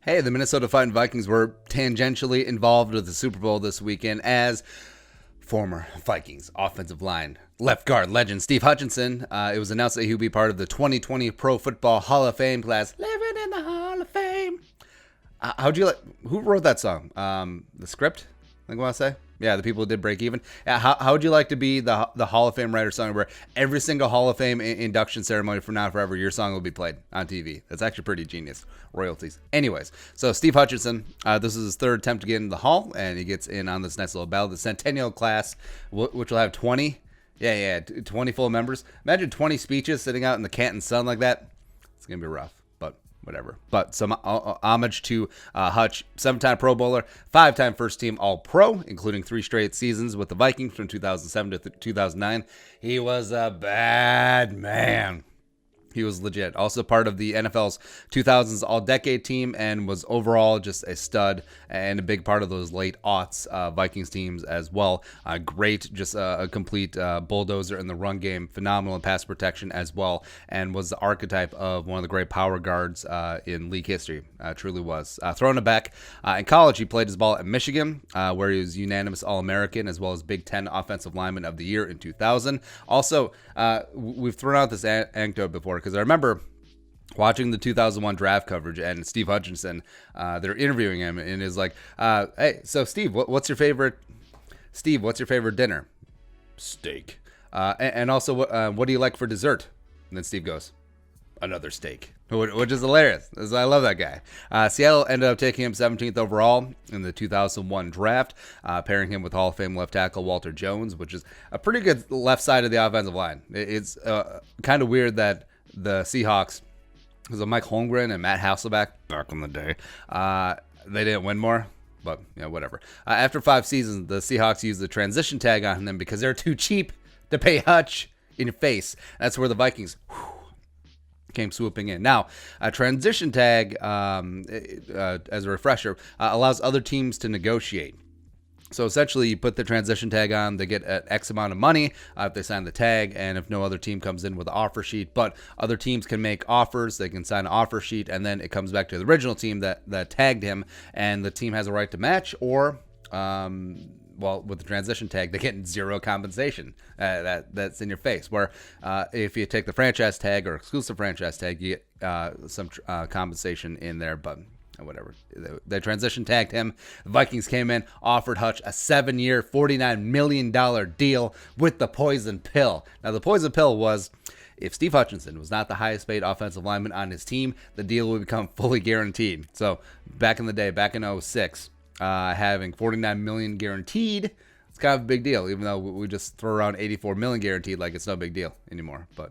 Hey, the Minnesota Vikings were tangentially involved with the Super Bowl this weekend as former Vikings offensive line left guard legend Steve Hutchinson. It was announced that he would be part of the 2020 Pro Football Hall of Fame class. Living in the Hall of Fame. How'd you like? Who wrote that song? The script? I think I want to say. Yeah, the people who did break even. How would you like to be the Hall of Fame writer song where every single Hall of Fame induction ceremony from now forever, your song will be played on TV? That's actually pretty genius. Royalties. Anyways, so Steve Hutchinson, this is his third attempt to get into the Hall, and he gets in on this nice little battle. The Centennial class, which will have 20. 20 full members. Imagine 20 speeches sitting out in the Canton sun like that. It's going to be rough. Whatever. But some homage to Hutch, 7-time Pro Bowler, 5-time first-team All-Pro, including 3 straight seasons with the Vikings from 2007 to 2009. He was a bad man. He was legit. Also part of the NFL's 2000s All-Decade team and was overall just a stud and a big part of those late aughts Vikings teams as well. Great, just a complete bulldozer in the run game. Phenomenal in pass protection as well, and was the archetype of one of the great power guards in league history. Truly was. Throwing it back. In college, he played his ball at Michigan, where he was unanimous All-American as well as Big Ten Offensive Lineman of the Year in 2000. Also, we've thrown out this anecdote before, because I remember watching the 2001 draft coverage and Steve Hutchinson, they're interviewing him, and is like, hey, so Steve, what's your favorite dinner? Steak. And also, what do you like for dessert? And then Steve goes, another steak, which is hilarious. I love that guy. Seattle ended up taking him 17th overall in the 2001 draft, pairing him with Hall of Fame left tackle Walter Jones, which is a pretty good left side of the offensive line. It's kind of weird that the Seahawks, because of Mike Holmgren and Matt Hasselbeck back in the day, they didn't win more. But, whatever. After 5 seasons, the Seahawks used the transition tag on them because they're too cheap to pay Hutch in your face. That's where the Vikings came swooping in. Now, a transition tag, as a refresher, allows other teams to negotiate. So essentially, you put the transition tag on, they get an X amount of money if they sign the tag, and if no other team comes in with an offer sheet. But other teams can make offers, they can sign an offer sheet, and then it comes back to the original team that tagged him, and the team has a right to match, or with the transition tag, they get 0 compensation. That's in your face. Where if you take the franchise tag or exclusive franchise tag, you get some compensation in there, but whatever. They transition tagged him. The Vikings came in, offered Hutch a 7-year, $49 million deal with the poison pill. Now, the poison pill was, if Steve Hutchinson was not the highest paid offensive lineman on his team, the deal would become fully guaranteed. So back in the day, back in 2006, having $49 million guaranteed, it's kind of a big deal, even though we just throw around $84 million guaranteed like it's no big deal anymore. But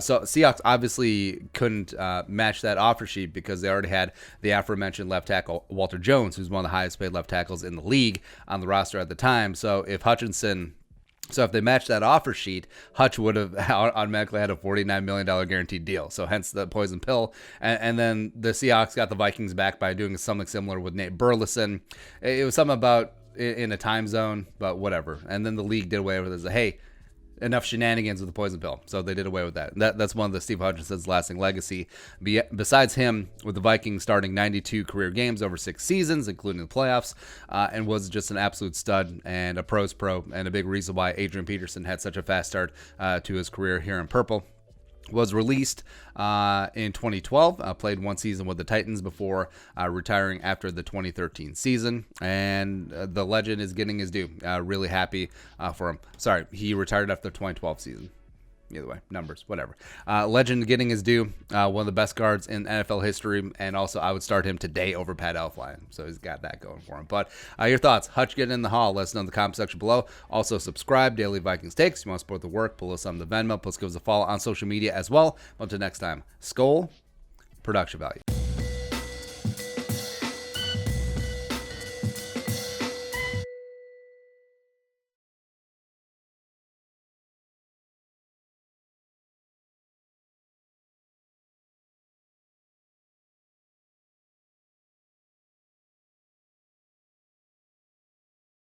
so Seahawks obviously couldn't match that offer sheet because they already had the aforementioned left tackle Walter Jones, who's one of the highest paid left tackles in the league, on the roster at the time. So if they matched that offer sheet, Hutch would have automatically had a $49 million guaranteed deal. So hence the poison pill. And then the Seahawks got the Vikings back by doing something similar with Nate Burleson. It was something about in a time zone, but whatever. And then the league did away with it. Hey, enough shenanigans with the poison pill. So they did away with that. That's one of the Steve Hutchinson's lasting legacy. Besides him, with the Vikings starting 92 career games over 6 seasons, including the playoffs, and was just an absolute stud and a pro's pro, and a big reason why Adrian Peterson had such a fast start to his career here in purple. Was released in 2012, played 1 season with the Titans before retiring after the 2013 season, and the legend is getting his due. Really happy for him. Sorry, he retired after the 2012 season. Either way, numbers, whatever. Legend getting his due. One of the best guards in NFL history, and also I would start him today over Pat Elflein. So he's got that going for him. But your thoughts? Hutch getting in the Hall? Let us know in the comment section below. Also subscribe, Daily Vikings Takes. If you want to support the work, pull us on the Venmo. Plus give us a follow on social media as well. Until next time, Skol, production value.